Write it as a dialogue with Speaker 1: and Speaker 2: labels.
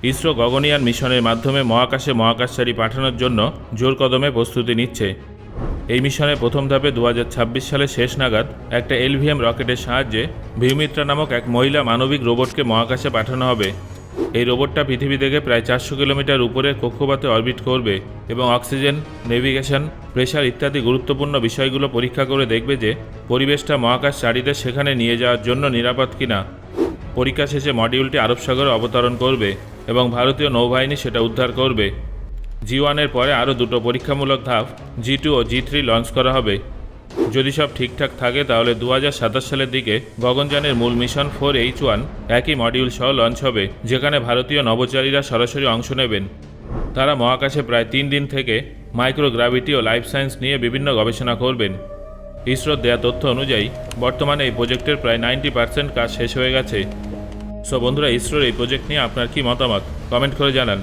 Speaker 1: ইসরো গগনয়ান মিশনের মাধ্যমে মহাকাশে মহাকাশচারী পাঠানোর জন্য জোর কদমে প্রস্তুতি নিচ্ছে। এই মিশনের প্রথম ধাপে 2026 সালের শেষ নাগাদ একটা এলভিএম রকেটের সাহায্যে ভিউমিত্রা নামক এক মহিলা মানবিক রোবটকে মহাকাশে পাঠানো হবে। এই রোবটটা পৃথিবী থেকে প্রায় 400 কিলোমিটার উপরে কক্ষপথে অরবিট করবে এবং অক্সিজেন, নেভিগেশন, প্রেশার ইত্যাদি গুরুত্বপূর্ণ বিষয়গুলো পরীক্ষা করে দেখবে যে পরিবেশটা মহাকাশচারীদের সেখানে নিয়ে যাওয়ার জন্য নিরাপদ কিনা। পরীক্ষা শেষে মডিউলটি আরব সাগরে অবতরণ করবে এবং ভারতীয় নৌবাহিনী সেটা উদ্ধার করবে। G1-এর পরে আরও দুটো পরীক্ষামূলক ধাপ G2 ও G3 লঞ্চ করা হবে। যদি সব ঠিকঠাক থাকে তাহলে 2027 সালের দিকে গগনযানের মূল মিশন 4H1 একই মডিউল সহ লঞ্চ হবে, যেখানে ভারতীয় নভোচারীরা সরাসরি অংশ নেবেন। তারা মহাকাশে প্রায় 3 দিন থেকে মাইক্রোগ্রাভিটি ও লাইফ সায়েন্স নিয়ে বিভিন্ন গবেষণা করবেন। ইসরোর দেয়া তথ্য অনুযায়ী বর্তমানে এই প্রজেক্টের প্রায় 90% কাজ শেষ হয়ে গেছে। সো বন্ধুরা, ইসরোর এই প্রজেক্ট নিয়ে আপনার কি মতামত কমেন্ট করে জানান।